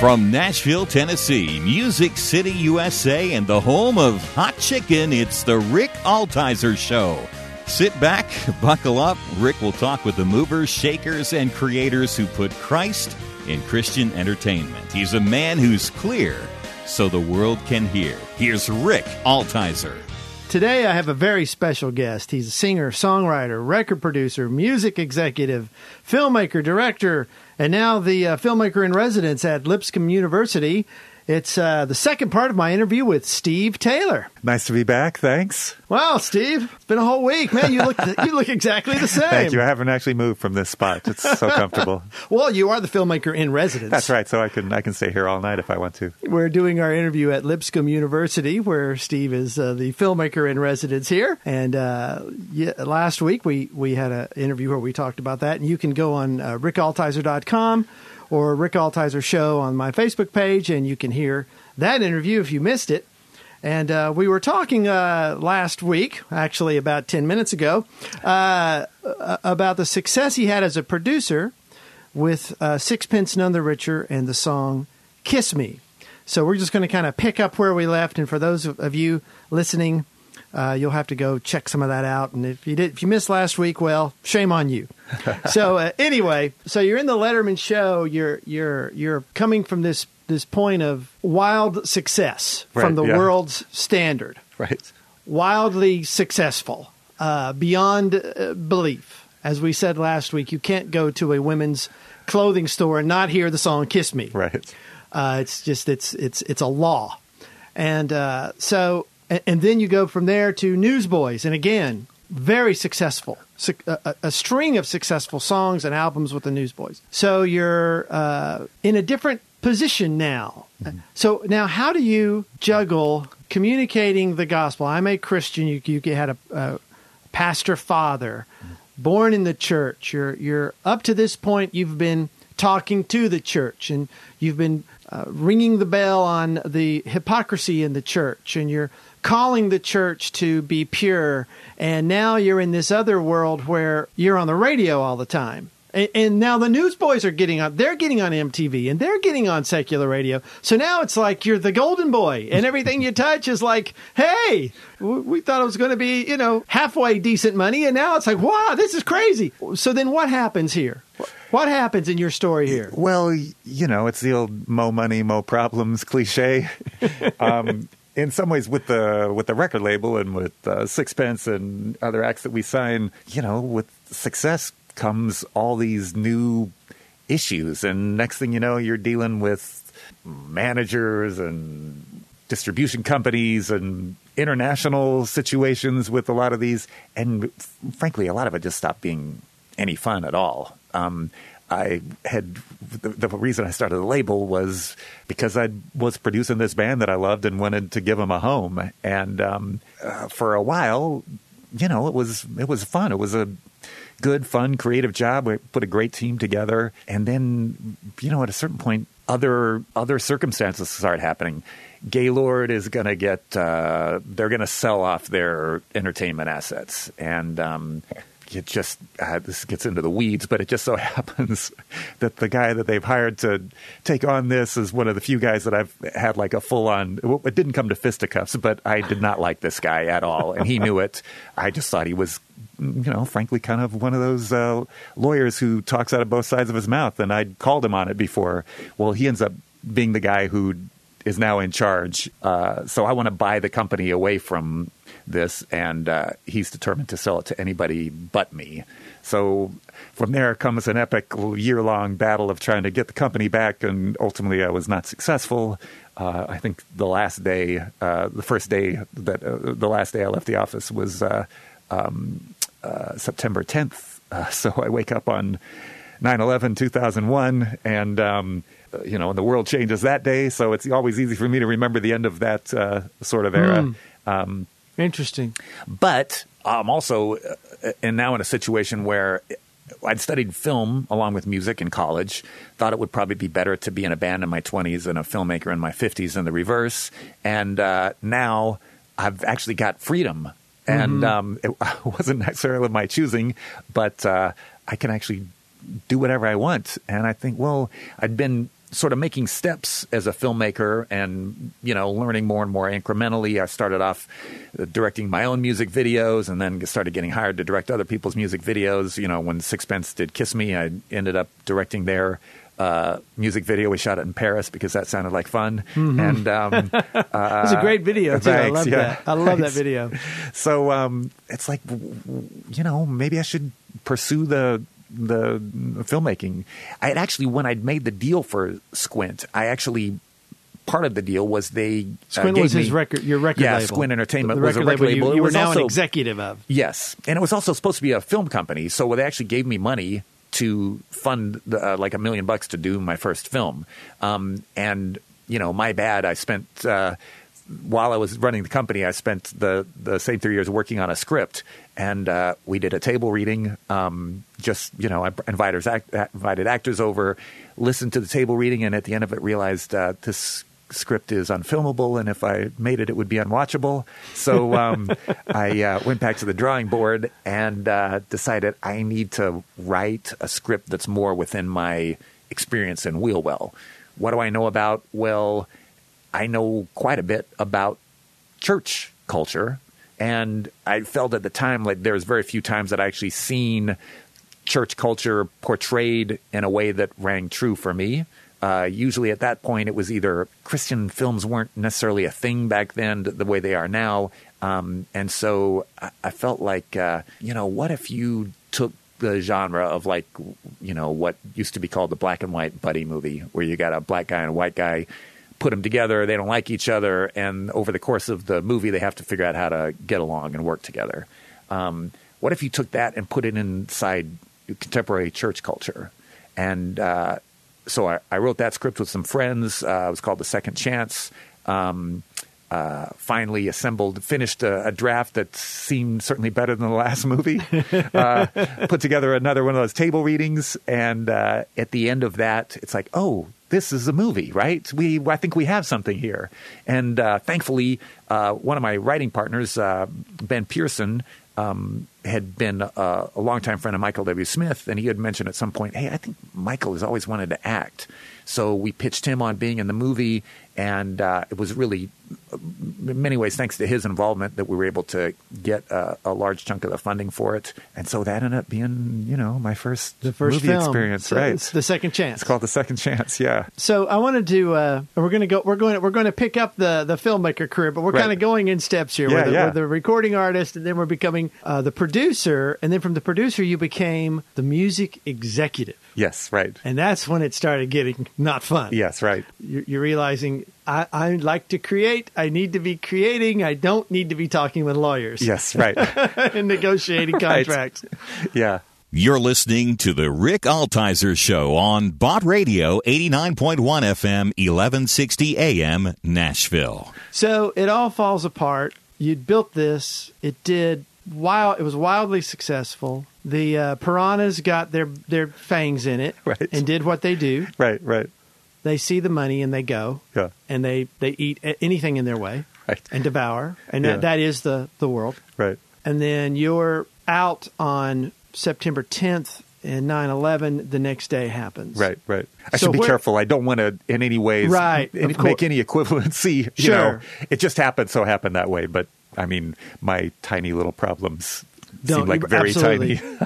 From Nashville, Tennessee, Music City, USA, and the home of hot chicken, it's the Rick Altizer Show. Sit back, buckle up. Rick will talk with the movers, shakers, and creators who put Christ in Christian entertainment. He's a man who's clear so the world can hear. Here's Rick Altizer. Today I have a very special guest. He's a singer, songwriter, record producer, music executive, filmmaker, director, and now the filmmaker in residence at Lipscomb University. It's the second part of my interview with Steve Taylor. Nice to be back. Thanks. Wow, Steve, it's been a whole week, man. You look exactly the same. Thank you. I haven't actually moved from this spot. It's so comfortable. Well, you are the filmmaker in residence. That's right. So I can stay here all night if I want to. We're doing our interview at Lipscomb University, where Steve is the filmmaker in residence here. And last week we had an interview where we talked about that. And you can go on rickaltizer.com or Rick Altizer Show on my Facebook page, and you can hear that interview if you missed it. And we were talking last week, actually about 10 minutes ago, about the success he had as a producer with Sixpence None the Richer and the song Kiss Me. So we're just going to kind of pick up where we left. And for those of you listening, you'll have to go check some of that out. And if you missed last week, well, shame on you. So anyway, so you're in the Letterman show. You're coming from this point of wild success from the world's standard. Right. Wildly successful, beyond belief. As we said last week, you can't go to a women's clothing store and not hear the song "Kiss Me." Right. It's a law, and so then you go from there to Newsboys, and again, very successful. A string of successful songs and albums with the Newsboys. So you're in a different position now. Mm-hmm. So now, how do you juggle communicating the gospel? I'm a Christian. You had a pastor father, born in the church. You're up to this point. You've been talking to the church, and you've been ringing the bell on the hypocrisy in the church, and you're calling the church to be pure. And now you're in this other world where you're on the radio all the time. And now the Newsboys are getting on MTV, and they're getting on secular radio. So now it's like you're the golden boy, and everything you touch is like, hey, we thought it was going to be, halfway decent money. And now it's like, wow, this is crazy. So then what happens here? What happens in your story here? Well, it's the old mo money, mo problems cliche. In some ways, with the record label and with Sixpence and other acts that we sign, with success comes all these new issues. And next thing you know, you're dealing with managers and distribution companies and international situations with a lot of these. And frankly, a lot of it just stopped being any fun at all. I had the reason I started the label was because I was producing this band that I loved and wanted to give them a home. And for a while, it was fun. It was a good, fun, creative job. We put a great team together. And then, at a certain point, other circumstances start happening. Gaylord is going to they're going to sell off their entertainment assets. And it just, this gets into the weeds, but it just so happens that the guy that they've hired to take on this is one of the few guys that I've had like a full-on, it didn't come to fisticuffs, but I did not like this guy at all, and he knew it. I just thought he was, frankly, kind of one of those lawyers who talks out of both sides of his mouth, and I'd called him on it before. Well, he ends up being the guy who is now in charge, so I want to buy the company away from this, and he's determined to sell it to anybody but me. So from there comes an epic year-long battle of trying to get the company back, and ultimately I was not successful. I think the last day I left the office was September 10th. So I wake up on 9/11, 2001, and and the world changes that day. So it's always easy for me to remember the end of that sort of era. Interesting. But I'm also now in a situation where I'd studied film along with music in college, thought it would probably be better to be in a band in my 20s and a filmmaker in my 50s and the reverse. And now I've actually got freedom. And it wasn't necessarily my choosing, but I can actually do whatever I want. And I think, well, I'd been sort of making steps as a filmmaker and, learning more and more incrementally. I started off directing my own music videos and then started getting hired to direct other people's music videos. When Sixpence did Kiss Me, I ended up directing their music video. We shot it in Paris because that sounded like fun. Mm-hmm. And it was a great video too. Thanks, I love that. I love that video. So it's like, maybe I should pursue the filmmaking. I had actually, when I'd made the deal for Squint, part of the deal was they Squint was your record label. Yeah, Squint Entertainment was a record label. You were now an executive of. Yes, and it was also supposed to be a film company, so they actually gave me money to fund like $1 million to do my first film. And my bad. I spent while I was running the company, I spent the same 3 years working on a script, and we did a table reading. I invited actors over, listened to the table reading, and at the end of it realized this script is unfilmable, and if I made it, it would be unwatchable. So I went back to the drawing board and decided I need to write a script that's more within my experience in Wheelwell. What do I know about? Well, I know quite a bit about church culture, and I felt at the time like there was very few times that I actually seen church culture portrayed in a way that rang true for me. Usually at that point, it was either Christian films weren't necessarily a thing back then the way they are now. And so I felt like, what if you took the genre of like, what used to be called the black and white buddy movie, where you got a black guy and a white guy, put them together, they don't like each other, and over the course of the movie, they have to figure out how to get along and work together. What if you took that and put it inside contemporary church culture? And so I wrote that script with some friends. It was called The Second Chance. Finally finished a draft that seemed certainly better than the last movie. Put together another one of those table readings. And at the end of that, it's like, oh, this is a movie, right? I think we have something here. And thankfully, one of my writing partners, Ben Pearson, had been a longtime friend of Michael W. Smith, and he had mentioned at some point, hey, I think Michael has always wanted to act. So we pitched him on being in the movie, and it was really, in many ways, thanks to his involvement that we were able to get a large chunk of the funding for it. And so that ended up being, my first movie film experience. So right? It's The Second Chance. It's called The Second Chance. Yeah. So I wanted to. We're going to pick up the filmmaker career, but we're kind of going in steps here. We're the recording artist, and then we're becoming the producer, and then from the producer you became the music executive. Yes, right. And that's when it started getting not fun. Yes, right. You're realizing, I like to create. I need to be creating. I don't need to be talking with lawyers. Yes, right. And negotiating contracts. Right. Yeah. You're listening to the Rick Altizer Show on Bot Radio 89.1 FM, 1160 AM, Nashville. So it all falls apart. You'd built this. It was wildly successful. The piranhas got their fangs in it, right, and did what they do. Right. They see the money and they go, and they eat anything in their way, right, and devour, and that is the world, right. And then you're out on September 10th, and 9/11 the next day happens. Right. I should be careful. I don't want to in any ways make any equivalency. Sure. It just happened that way. But I mean, my tiny little problems seem like very absolutely. tiny.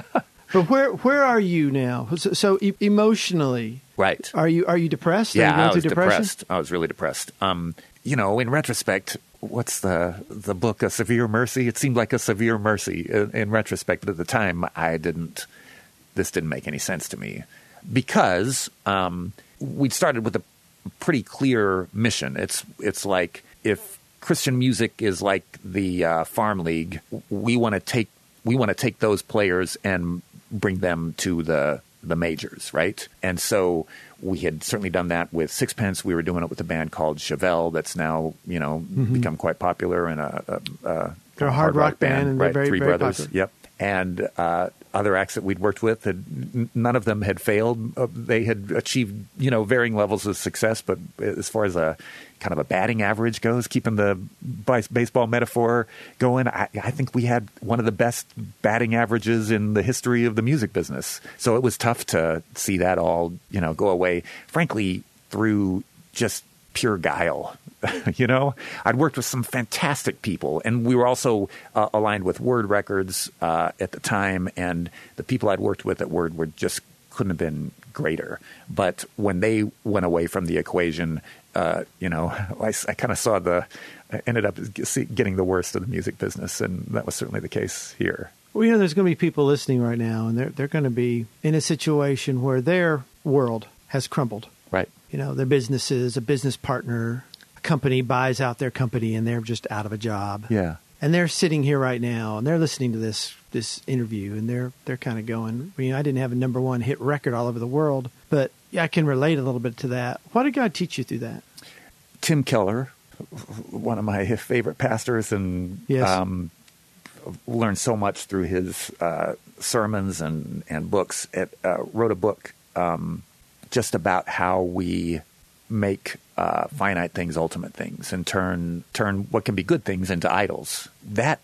But where are you now? So emotionally, right? Are you depressed? Yeah, I was depressed. I was really depressed. In retrospect, what's the book, A Severe Mercy? It seemed like a severe mercy in retrospect, but at the time, this didn't make any sense to me because we'd started with a pretty clear mission. It's like if Christian music is like the farm league, we want to take those players and bring them to the majors, right? And so we had certainly done that with Sixpence. We were doing it with a band called Chevelle that's now, become quite popular and they're a hard rock band, and right? they're very, Three very brothers, popular. Yep. And other acts that we'd worked with, none of them had failed. They had achieved, varying levels of success. But as far as a kind of a batting average goes, keeping the baseball metaphor going, I think we had one of the best batting averages in the history of the music business. So it was tough to see that all, go away. Frankly, through just pure guile. I'd worked with some fantastic people, and we were also aligned with Word Records at the time, and the people I'd worked with at Word couldn't have been greater. But when they went away from the equation, I kind of ended up getting the worst of the music business, and that was certainly the case here. Well, there's going to be people listening right now, and they're going to be in a situation where their world has crumbled. Right. Their businesses, a business partner, a company buys out their company, and they're just out of a job. Yeah. And they're sitting here right now, and they're listening to this interview, and they're kind of going, I didn't have a number one hit record all over the world, but I can relate a little bit to that. What did God teach you through that? Tim Keller, one of my favorite pastors, and yes. Learned so much through his sermons and books. Wrote a book just about how we make finite things ultimate things and turn what can be good things into idols. That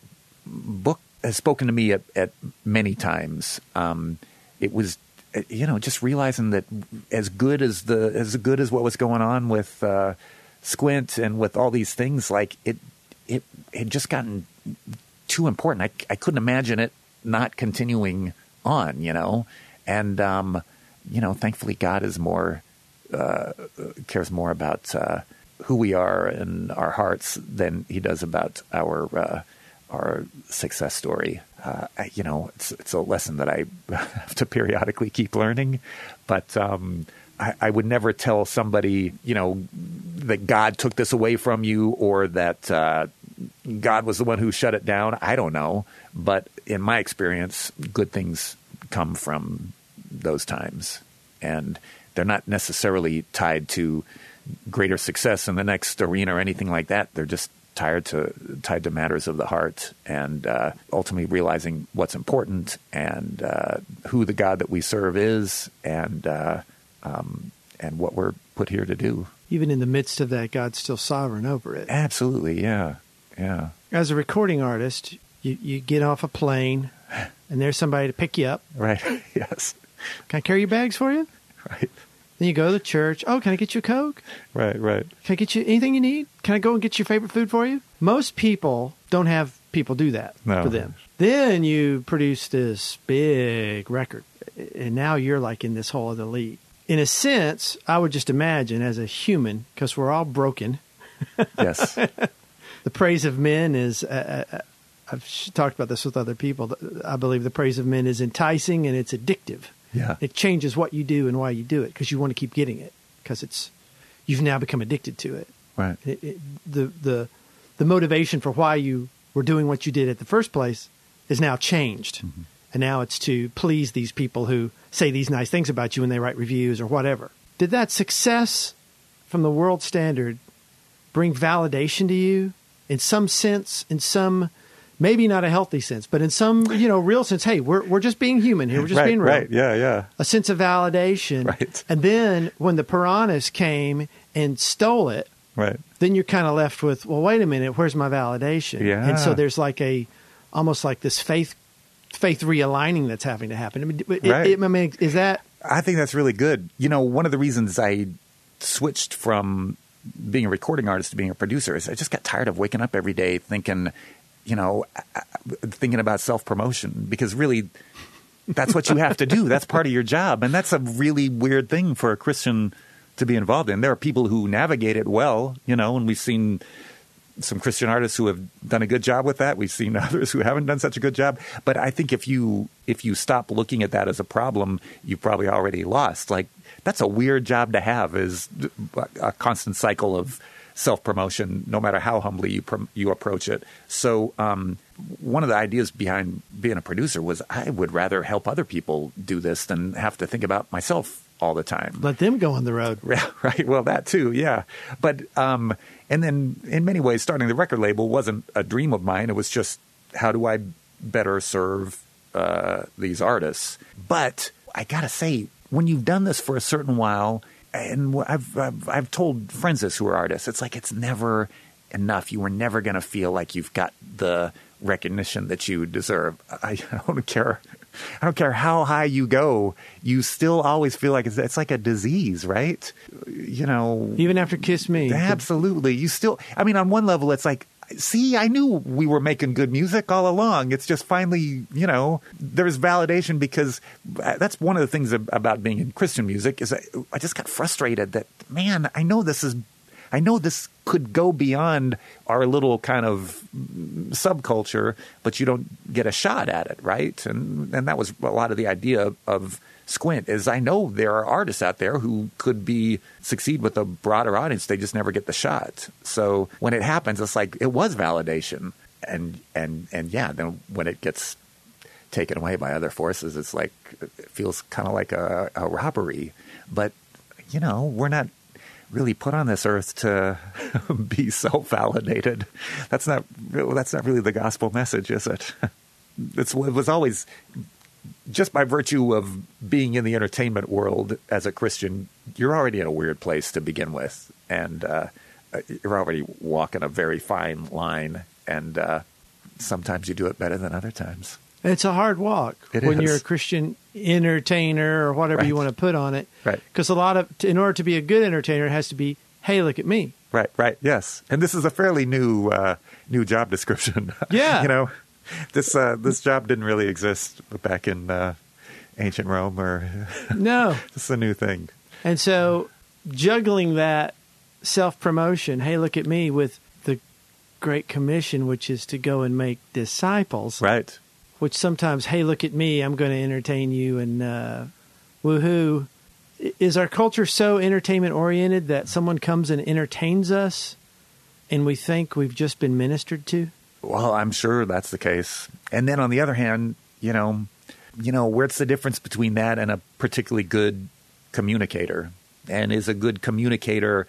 book has spoken to me at many times. It was just realizing that as good as what was going on with Squint and with all these things, like it had just gotten too important. I couldn't imagine it not continuing on, and thankfully God is cares more about who we are and our hearts than he does about our success story. It's a lesson that I have to periodically keep learning, but I would never tell somebody, that God took this away from you, or that God was the one who shut it down. I don't know. But in my experience, good things come from those times. And they're not necessarily tied to greater success in the next arena or anything like that. They're just tied to matters of the heart, and ultimately realizing what's important, and who the God that we serve is, and what we're put here to do. Even in the midst of that, God's still sovereign over it. Absolutely, yeah. As a recording artist, you get off a plane, and there's somebody to pick you up. Right, yes. Can I carry your bags for you? Right. Then you go to the church. Oh, can I get you a Coke? Right. Can I get you anything you need? Can I go and get your favorite food for you? Most people don't have people do that for them. Then you produce this big record, and now you're like in this whole other league. In a sense, I would just imagine as a human, because we're all broken. Yes. The praise of men is, I've talked about this with other people, I believe the praise of men is enticing and it's addictive. Yeah. It changes what you do and why you do it, because you want to keep getting it, because you've now become addicted to it. Right. The motivation for why you were doing what you did at the first place is now changed. Mm-hmm. And now it's to please these people who say these nice things about you when they write reviews or whatever. Did that success from the world standard bring validation to you in some sense, in some, maybe not a healthy sense, but in some, real sense? Hey, we're just being human here. We're just being real. Right, yeah. A sense of validation. Right. And then when the piranhas came and stole it, right, then you're kind of left with, well, wait a minute, where's my validation? Yeah. And so there's almost like this faith realigning that's having to happen. Is that? I think that's really good. One of the reasons I switched from being a recording artist to being a producer is I just got tired of waking up every day thinking about self-promotion, because really that's what you have to do. That's part of your job. And that's a really weird thing for a Christian to be involved in. There are people who navigate it well, and we've seen some Christian artists who have done a good job with that. We've seen others who haven't done such a good job. But I think if you stop looking at that as a problem, you've probably already lost. Like, that's a weird job to have, is a constant cycle of self-promotion, no matter how humbly you approach it. So one of the ideas behind being a producer was I would rather help other people do this than have to think about myself all the time. Let them go on the road. Right. Well, that too, yeah. But and then in many ways, starting the record label wasn't a dream of mine. It was just, how do I better serve these artists? But I got to say, when you've done this for a certain while, and I've told friends this who are artists, it's like it's never enough. You were never going to feel like you've got the recognition that you deserve. I don't care I don't care how high you go, you still always feel like it's like a disease, right? You know, even after Kiss Me. Absolutely. You still, I mean, on one level, it's like, see, I knew we were making good music all along. It's just finally, you know, there's validation, because that's one of the things about being in Christian music is I just got frustrated that, man, I know this could go beyond our little kind of subculture, but you don't get a shot at it, right? And that was a lot of the idea of Squint, is I know there are artists out there who could succeed with a broader audience. They just never get the shot. So when it happens, it's like it was validation. And yeah, then when it gets taken away by other forces, it's like it feels kind of like a robbery. But, you know, we're not really put on this earth to be self-validated. That's not really the gospel message, is it? It was always, just by virtue of being in the entertainment world as a Christian, you're already in a weird place to begin with, and you're already walking a very fine line, and sometimes you do it better than other times. It's a hard walk when you're a Christian entertainer, or whatever you want to put on it. Right. Because in order to be a good entertainer, it has to be, hey, look at me. Right, yes. And this is a fairly new job description. Yeah. You know, this job didn't really exist back in ancient Rome, or no. This is a new thing. And so juggling that self-promotion, hey, look at me, with the Great Commission, which is to go and make disciples. Right. Which sometimes, hey, look at me, I'm going to entertain you, and woohoo. Is our culture so entertainment-oriented that someone comes and entertains us and we think we've just been ministered to? Well, I'm sure that's the case. And then on the other hand, you know, where's the difference between that and a particularly good communicator? And is a good communicator,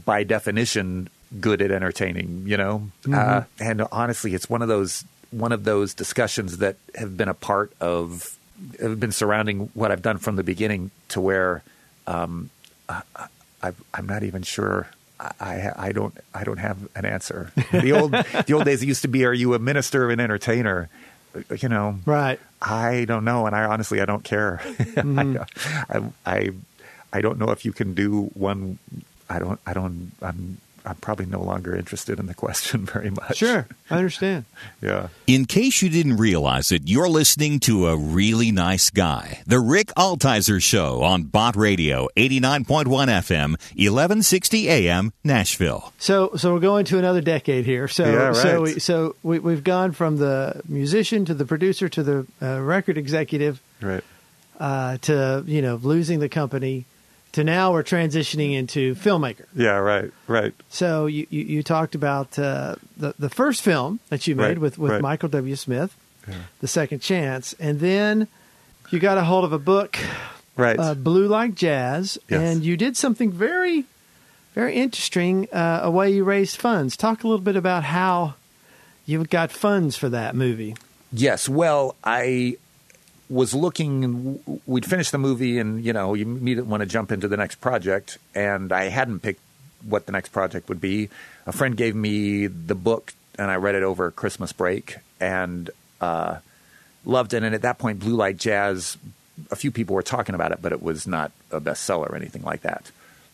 by definition, good at entertaining, you know? Mm-hmm. And honestly, it's one of those discussions that have been surrounding what I've done from the beginning, to where I'm not even sure. I don't have an answer. The old days, it used to be, are you a minister or an entertainer? You know, right? I don't know, and I don't care. Mm-hmm. I don't know if you can do one. I'm probably no longer interested in the question very much. Sure, I understand. Yeah. In case you didn't realize it, you're listening to a really nice guy. The Rick Altizer Show on Bot Radio, 89.1 FM, 1160 AM, Nashville. So we're going to another decade here. So yeah, right. So we've gone from the musician to the producer to the record executive, right? To losing the company. To now we're transitioning into filmmaker. Yeah, right. So you talked about the first film that you made with Michael W. Smith, The Second Chance, and then you got a hold of a book, right? Blue Like Jazz, yes. And you did something very, very interesting. A way you raised funds. Talk a little bit about how you got funds for that movie. Yes. Well, I was looking, we'd finished the movie, and, you immediately want to jump into the next project, and I hadn't picked what the next project would be. A friend gave me the book, and I read it over Christmas break, and loved it. And at that point, Blue Like Jazz, a few people were talking about it, but it was not a bestseller or anything like that.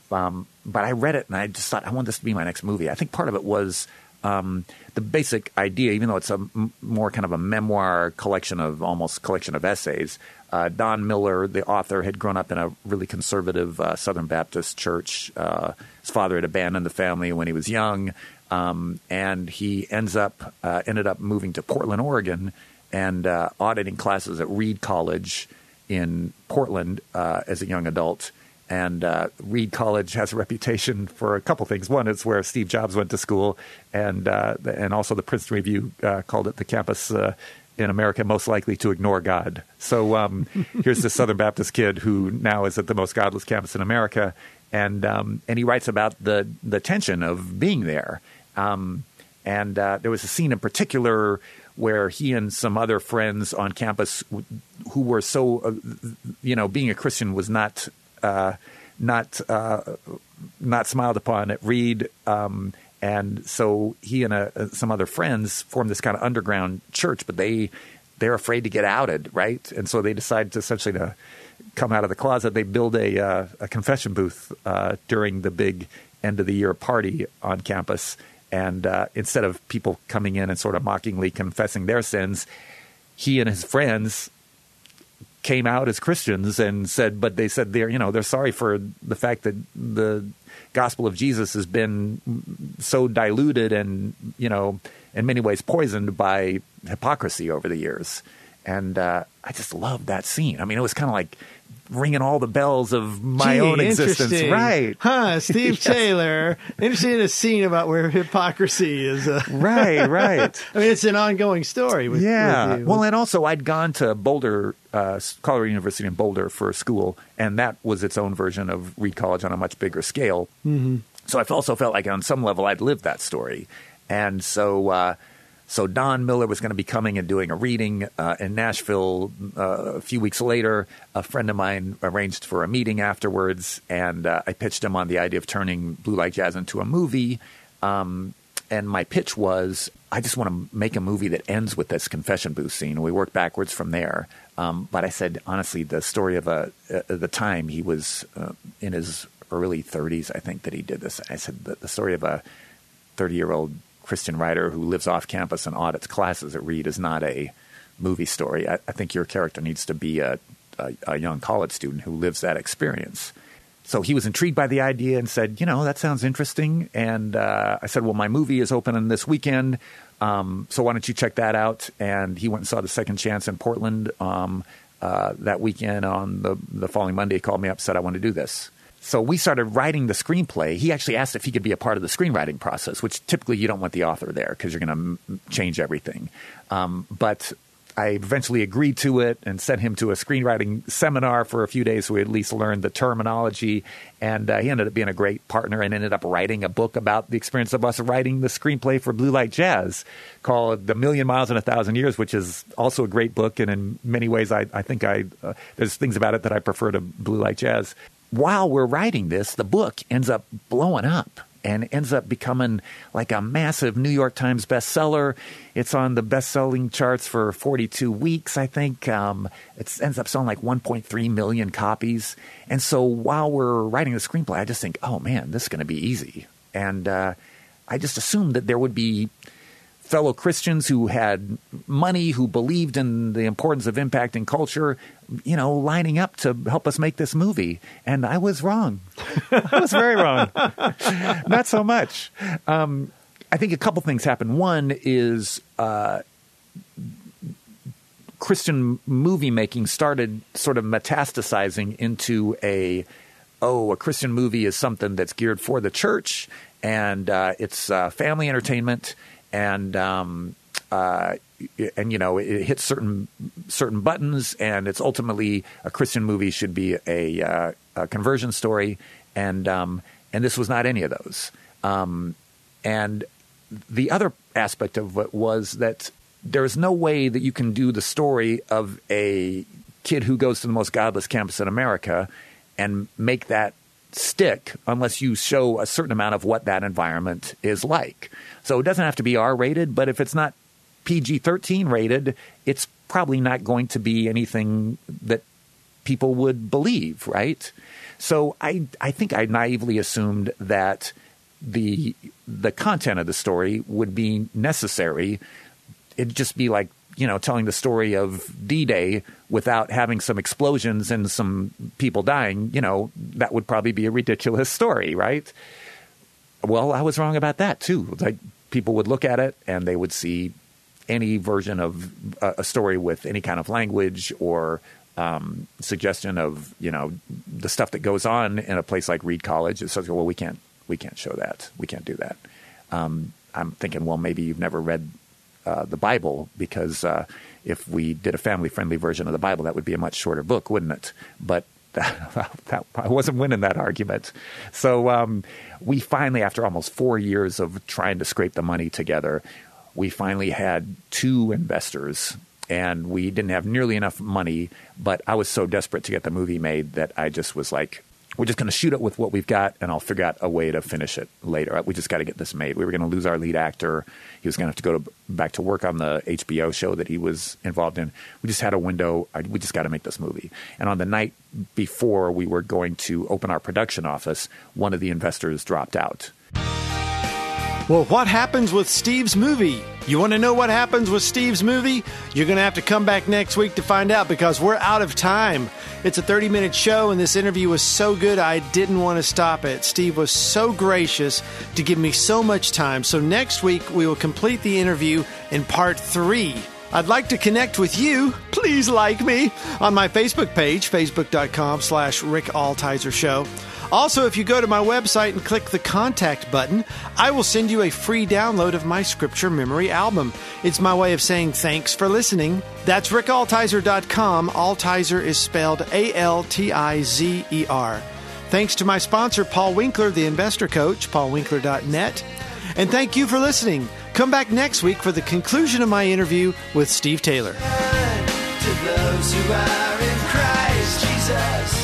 But I read it, and I just thought, I want this to be my next movie. I think part of it was the basic idea, even though it's a more kind of a memoir collection of essays. Don Miller, the author, had grown up in a really conservative Southern Baptist church. His father had abandoned the family when he was young, and he ended up moving to Portland, Oregon, and auditing classes at Reed College in Portland as a young adult. And Reed College has a reputation for a couple things. One, it's where Steve Jobs went to school, and also the Princeton Review called it the campus in America most likely to ignore God. So here's this Southern Baptist kid who now is at the most godless campus in America, and he writes about the tension of being there. And there was a scene in particular where he and some other friends on campus who were so, being a Christian was not smiled upon at Reed, and so he and some other friends formed this kind of underground church. But they they're afraid to get outed, right? And so they decide to essentially to come out of the closet. They build a confession booth during the big end of the year party on campus. And instead of people coming in and sort of mockingly confessing their sins, he and his friends came out as Christians and said, but they said they're sorry for the fact that the gospel of Jesus has been so diluted and, in many ways poisoned by hypocrisy over the years. And I just loved that scene. I mean, it was kind of like ringing all the bells of my own existence. Right. Huh, Steve Yes. Taylor, interested in a scene about where hypocrisy is. Right. I mean, it's an ongoing story. With you. Well, and also I'd gone to Boulder, Colorado University in Boulder for school, and that was its own version of Reed College on a much bigger scale. Mm-hmm. So I also felt like on some level I'd lived that story. And so Don Miller was going to be coming and doing a reading in Nashville. A few weeks later, a friend of mine arranged for a meeting afterwards, and I pitched him on the idea of turning Blue Like Jazz into a movie. And my pitch was, I just want to make a movie that ends with this confession booth scene. We worked backwards from there. But I said, honestly, the story of the time he was in his early 30s, I think, that he did this. I said, the story of a 30-year-old Christian writer who lives off campus and audits classes at Reed is not a movie story. I think your character needs to be a young college student who lives that experience. So he was intrigued by the idea and said, that sounds interesting. And I said, well, my movie is opening this weekend, so why don't you check that out? And he went and saw The Second Chance in Portland that weekend. On the following Monday, he called me up, said, I want to do this. So we started writing the screenplay. He actually asked if he could be a part of the screenwriting process, which typically you don't want the author there because you're going to change everything. But I eventually agreed to it and sent him to a screenwriting seminar for a few days so we at least learned the terminology. And he ended up being a great partner and ended up writing a book about the experience of us writing the screenplay for Blue Like Jazz called The Million Miles in a Thousand Years, which is also a great book. And in many ways, I think there's things about it that I prefer to Blue Like Jazz. While we're writing this, the book ends up blowing up and ends up becoming like a massive New York Times bestseller. It's on the best-selling charts for 42 weeks, I think. It ends up selling like 1.3 million copies. And so while we're writing the screenplay, I just think, oh, man, this is going to be easy. And I just assumed that there would be fellow Christians who had money, who believed in the importance of impacting culture, lining up to help us make this movie. And I was wrong. I was very wrong. Not so much. I think a couple things happened. One is Christian movie making started sort of metastasizing into a Christian movie is something that's geared for the church, and it's family entertainment. And it hits certain buttons, and it's ultimately a Christian movie should be a conversion story, and this was not any of those. And the other aspect of it was that there's no way that you can do the story of a kid who goes to the most godless campus in America and make that stick unless you show a certain amount of what that environment is like. So it doesn't have to be R-rated, but if it's not PG-13 rated, it's probably not going to be anything that people would believe, right? So I think I naively assumed that the content of the story would be necessary. It'd just be like, telling the story of D-Day without having some explosions and some people dying, that would probably be a ridiculous story, right? Well, I was wrong about that too. Like, people would look at it and they would see any version of a story with any kind of language or suggestion of, the stuff that goes on in a place like Reed College. It's like, well, we can't show that. We can't do that. I'm thinking, well, maybe you've never read the Bible, because if we did a family-friendly version of the Bible, that would be a much shorter book, wouldn't it? But I wasn't winning that argument. So we finally, after almost 4 years of trying to scrape the money together, we finally had 2 investors, and we didn't have nearly enough money, but I was so desperate to get the movie made that I just was like, we're just going to shoot it with what we've got, and I'll figure out a way to finish it later. We just got to get this made. We were going to lose our lead actor. He was going to have to go back to work on the HBO show that he was involved in. We just had a window. We just got to make this movie. And on the night before we were going to open our production office, one of the investors dropped out. Well, what happens with Steve's movie? You want to know what happens with Steve's movie? You're going to have to come back next week to find out, because we're out of time. It's a 30-minute show, and this interview was so good I didn't want to stop it. Steve was so gracious to give me so much time. So next week, we will complete the interview in part 3. I'd like to connect with you. Please like me on my Facebook page, facebook.com/Rick Altizer Show. Also, if you go to my website and click the contact button, I will send you a free download of my scripture memory album. It's my way of saying thanks for listening. That's rickaltizer.com. Altizer is spelled Altizer. Thanks to my sponsor, Paul Winkler, the investor coach, paulwinkler.net. And thank you for listening. Come back next week for the conclusion of my interview with Steve Taylor. To those who are in Christ Jesus.